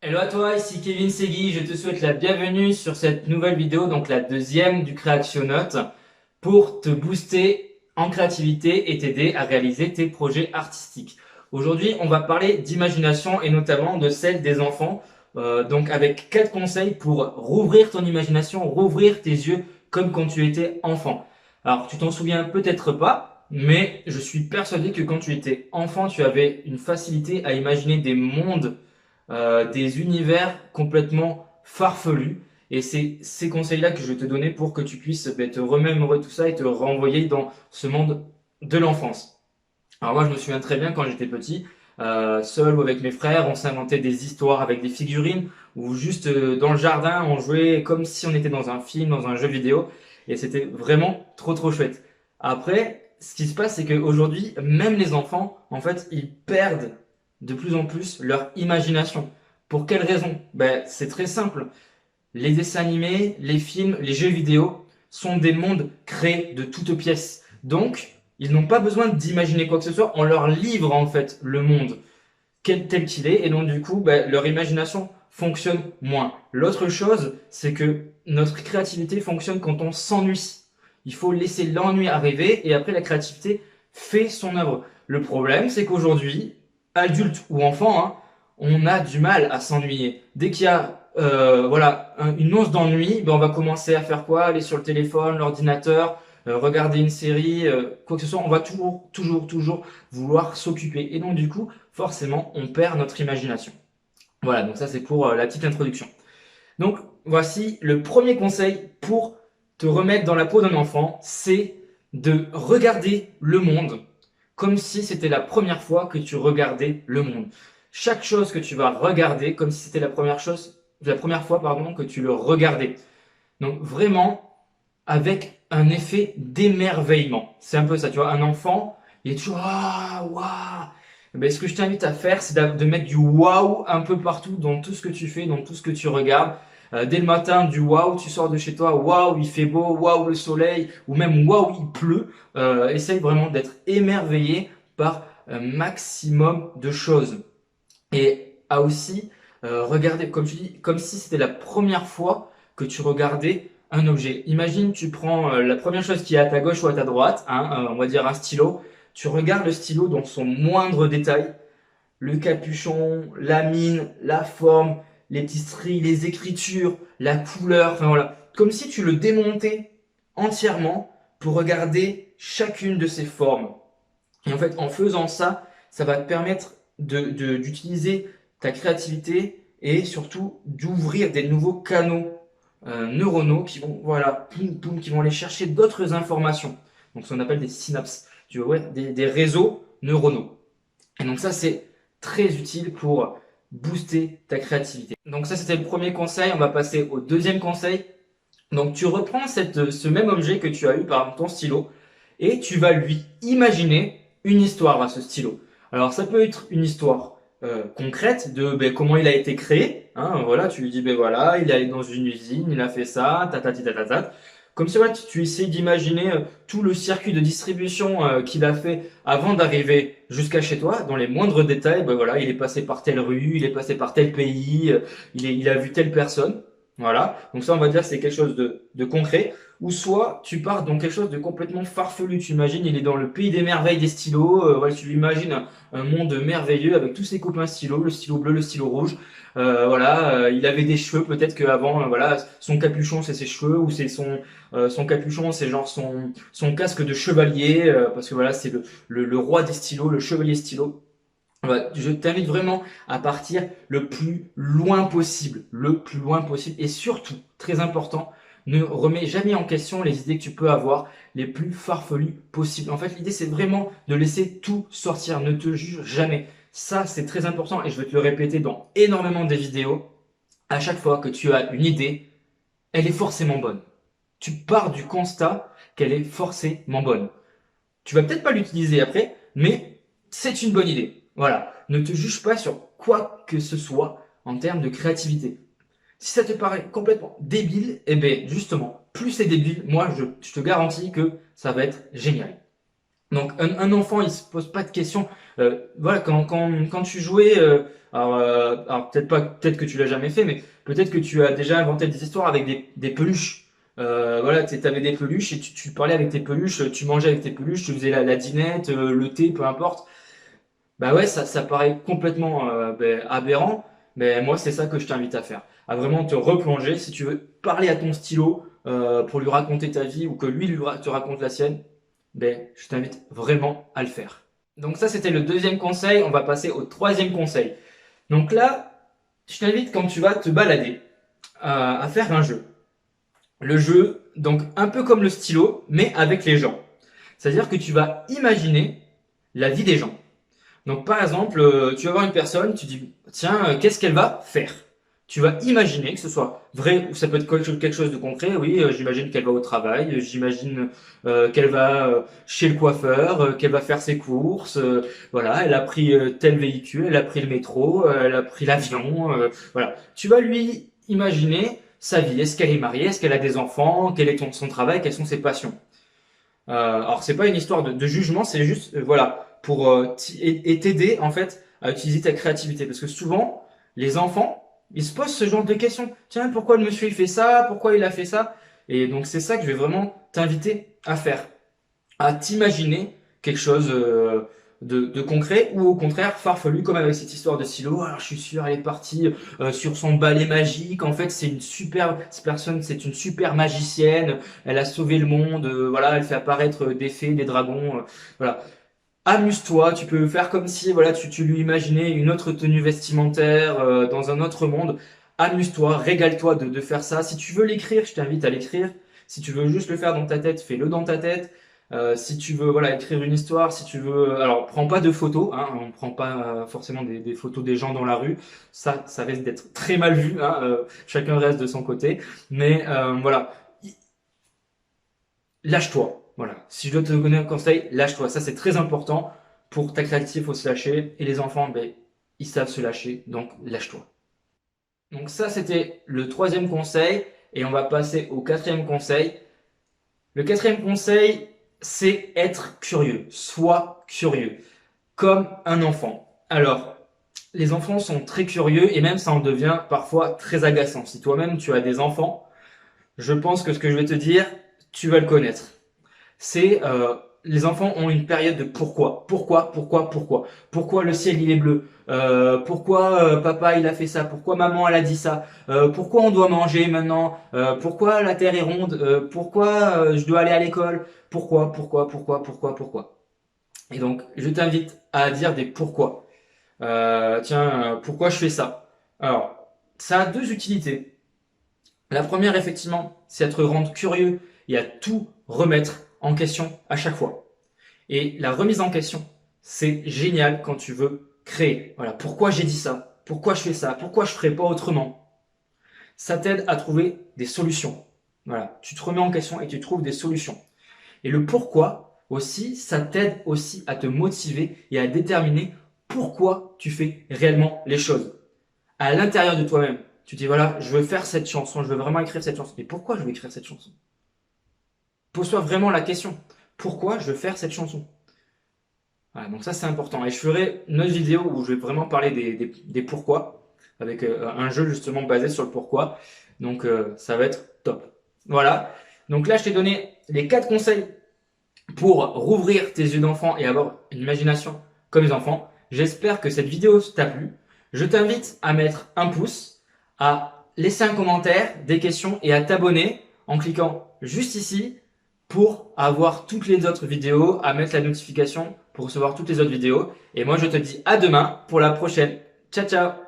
Hello à toi, ici Kevin Segui, je te souhaite la bienvenue sur cette nouvelle vidéo, donc la deuxième du Créationnote, pour te booster en créativité et t'aider à réaliser tes projets artistiques. Aujourd'hui, on va parler d'imagination et notamment de celle des enfants, donc avec 4 conseils pour rouvrir ton imagination, rouvrir tes yeux comme quand tu étais enfant. Alors, tu t'en souviens peut-être pas, mais je suis persuadé que quand tu étais enfant, tu avais une facilité à imaginer des mondes des univers complètement farfelus. Et c'est ces conseils-là que je vais te donner pour que tu puisses te remémorer tout ça et te renvoyer dans ce monde de l'enfance. Alors moi, je me souviens très bien quand j'étais petit, seul ou avec mes frères, on s'inventait des histoires avec des figurines ou juste dans le jardin, on jouait comme si on était dans un film, dans un jeu vidéo. Et c'était vraiment trop chouette. Après, ce qui se passe, c'est qu'aujourd'hui, même les enfants, en fait, ils perdent de plus en plus leur imagination. Pour quelle raison? Ben, c'est très simple. Les dessins animés, les films, les jeux vidéo sont des mondes créés de toutes pièces. Donc, ils n'ont pas besoin d'imaginer quoi que ce soit. On leur livre en fait le monde tel qu'il est. Et donc, du coup, ben, leur imagination fonctionne moins. L'autre chose, c'est que notre créativité fonctionne quand on s'ennuie. Il faut laisser l'ennui arriver et après la créativité fait son œuvre. Le problème, c'est qu'aujourd'hui, adulte ou enfant, hein, on a du mal à s'ennuyer. Dès qu'il y a une once d'ennui, ben on va commencer à faire quoi? Aller sur le téléphone, l'ordinateur, regarder une série, quoi que ce soit. On va toujours vouloir s'occuper. Et donc du coup, forcément, on perd notre imagination. Voilà, donc ça c'est pour la petite introduction. Donc voici le premier conseil pour te remettre dans la peau d'un enfant, c'est de regarder le monde comme si c'était la première fois que tu regardais le monde. Chaque chose que tu vas regarder comme si c'était la première fois que tu le regardais. Donc vraiment avec un effet d'émerveillement. C'est un peu ça, tu vois, un enfant, il est toujours ah waouh. Ben, ce que je t'invite à faire, c'est de mettre du waouh un peu partout dans tout ce que tu fais, dans tout ce que tu regardes. Dès le matin, du waouh, tu sors de chez toi, waouh, il fait beau, waouh, le soleil, ou même waouh, il pleut. Essaye vraiment d'être émerveillé par un maximum de choses. Et à aussi regarder, comme tu dis, comme si c'était la première fois que tu regardais un objet. Imagine, tu prends la première chose qui est à ta gauche ou à ta droite, hein, on va dire un stylo, tu regardes le stylo dans son moindre détail, le capuchon, la mine, la forme, les petits stries, les écritures, la couleur, enfin voilà. Comme si tu le démontais entièrement pour regarder chacune de ces formes. Et en fait, en faisant ça, ça va te permettre d'utiliser ta créativité et surtout d'ouvrir des nouveaux canaux neuronaux qui vont, voilà, qui vont aller chercher d'autres informations. Donc, ce qu'on appelle des synapses, tu vois, ouais, des réseaux neuronaux. Et donc, ça, c'est très utile pour booster ta créativité. Donc, ça, c'était le premier conseil. On va passer au deuxième conseil. Donc, tu reprends ce même objet que tu as eu, par exemple ton stylo, et tu vas lui imaginer une histoire à ce stylo. Alors, ça peut être une histoire concrète de ben, comment il a été créé. Hein, voilà, tu lui dis, ben voilà, il est allé dans une usine, il a fait ça, ta. Comme ça, voilà, tu essaies d'imaginer tout le circuit de distribution qu'il a fait avant d'arriver jusqu'à chez toi, dans les moindres détails. Ben voilà, il est passé par telle rue, il est passé par tel pays, il a vu telle personne. Voilà, donc ça on va dire c'est quelque chose de concret. Ou soit tu pars dans quelque chose de complètement farfelu. Tu imagines, il est dans le pays des merveilles des stylos. Voilà, tu lui imagines un monde merveilleux avec tous ses copains stylos, le stylo bleu, le stylo rouge. Il avait des cheveux. Peut-être qu'avant, voilà, son capuchon c'est ses cheveux ou c'est son capuchon, c'est genre son casque de chevalier parce que voilà, c'est le roi des stylos, le chevalier stylo. Ouais, je t'invite vraiment à partir le plus loin possible, et surtout, très important, ne remets jamais en question les idées que tu peux avoir les plus farfelues possibles. En fait, l'idée c'est vraiment de laisser tout sortir, ne te juge jamais. Ça, c'est très important et je vais te le répéter dans énormément de vidéos. À chaque fois que tu as une idée, elle est forcément bonne. Tu pars du constat qu'elle est forcément bonne. Tu vas peut-être pas l'utiliser après, mais c'est une bonne idée. Voilà. Ne te juge pas sur quoi que ce soit en termes de créativité. Si ça te paraît complètement débile, eh bien, justement, plus c'est débile, moi, je te garantis que ça va être génial. Donc un enfant, il se pose pas de questions. Voilà, quand tu jouais, alors peut-être que tu l'as jamais fait, mais peut-être que tu as déjà inventé des histoires avec des peluches. Voilà, tu avais des peluches et tu parlais avec tes peluches, tu mangeais avec tes peluches, tu faisais la dinette, le thé, peu importe. Bah ouais, ça paraît complètement aberrant, mais moi c'est ça que je t'invite à faire, à vraiment te replonger. Si tu veux parler à ton stylo pour lui raconter ta vie ou que te raconte la sienne, ben je t'invite vraiment à le faire. Donc ça c'était le deuxième conseil, on va passer au troisième conseil. Donc là, je t'invite quand tu vas te balader à faire un jeu. Le jeu, donc un peu comme le stylo, mais avec les gens. C'est-à-dire que tu vas imaginer la vie des gens. Donc par exemple, tu vas voir une personne, tu dis tiens, qu'est-ce qu'elle va faire? Tu vas imaginer que ce soit vrai ou ça peut être quelque chose de concret. Oui, j'imagine qu'elle va au travail, j'imagine qu'elle va chez le coiffeur, qu'elle va faire ses courses. Voilà, elle a pris tel véhicule, elle a pris le métro, elle a pris l'avion. Voilà, tu vas lui imaginer sa vie. Est-ce qu'elle est mariée? Est-ce qu'elle a des enfants? Quel est son travail? Quelles sont ses passions? Alors c'est pas une histoire de jugement, c'est juste voilà pour t'aider en fait à utiliser ta créativité parce que souvent les enfants ils se posent ce genre de questions. Tiens, pourquoi le monsieur il fait ça? Pourquoi il a fait ça? Et donc c'est ça que je vais vraiment t'inviter à faire, à t'imaginer quelque chose de concret ou au contraire farfelu comme avec cette histoire de stylo. Alors je suis sûr elle est partie sur son balai magique. En fait c'est une super cette personne, c'est une super magicienne. Elle a sauvé le monde. Voilà, elle fait apparaître des fées, des dragons. Voilà. Amuse-toi, tu peux faire comme si voilà tu lui imaginais une autre tenue vestimentaire dans un autre monde. Amuse-toi, régale-toi de faire ça. Si tu veux l'écrire, je t'invite à l'écrire. Si tu veux juste le faire dans ta tête, fais-le dans ta tête. Si tu veux voilà écrire une histoire, si tu veux, alors prends pas de photos, hein, on prend pas forcément des photos des gens dans la rue, ça risque d'être très mal vu, hein, chacun reste de son côté, mais voilà, lâche-toi. Voilà. Si je dois te donner un conseil, lâche-toi. Ça, c'est très important. Pour ta créativité, il faut se lâcher. Et les enfants, ben, ils savent se lâcher. Donc, lâche-toi. Donc, ça, c'était le troisième conseil. Et on va passer au quatrième conseil. Le quatrième conseil, c'est être curieux. Sois curieux. Comme un enfant. Alors, les enfants sont très curieux et même ça en devient parfois très agaçant. Si toi-même tu as des enfants, je pense que ce que je vais te dire, tu vas le connaître. C'est les enfants ont une période de pourquoi, pourquoi le ciel il est bleu, pourquoi papa il a fait ça, pourquoi maman elle a dit ça, pourquoi on doit manger maintenant, pourquoi la terre est ronde, pourquoi je dois aller à l'école, pourquoi. Et donc je t'invite à dire des pourquoi. Tiens, pourquoi je fais ça? Alors ça a deux utilités. La première, effectivement, c'est être rendre curieux et à tout remettre en question à chaque fois. Et la remise en question, c'est génial quand tu veux créer. Voilà, pourquoi j'ai dit ça? Pourquoi je fais ça? Pourquoi je ferais pas autrement? Ça t'aide à trouver des solutions. Voilà, tu te remets en question et tu trouves des solutions. Et le pourquoi aussi, ça t'aide aussi à te motiver et à déterminer pourquoi tu fais réellement les choses à l'intérieur de toi-même. Tu dis voilà, je veux faire cette chanson, je veux vraiment écrire cette chanson. Mais pourquoi je veux écrire cette chanson? Pose-toi vraiment la question. Pourquoi je veux faire cette chanson? Voilà, donc ça c'est important. Et je ferai une autre vidéo où je vais vraiment parler des pourquoi, avec un jeu justement basé sur le pourquoi. Donc ça va être top. Voilà. Donc là je t'ai donné les 4 conseils pour rouvrir tes yeux d'enfant et avoir une imagination comme les enfants. J'espère que cette vidéo t'a plu. Je t'invite à mettre un pouce, à laisser un commentaire, des questions et à t'abonner en cliquant juste ici pour avoir toutes les autres vidéos, à mettre la notification pour recevoir toutes les autres vidéos. Et moi, je te dis à demain pour la prochaine. Ciao, ciao!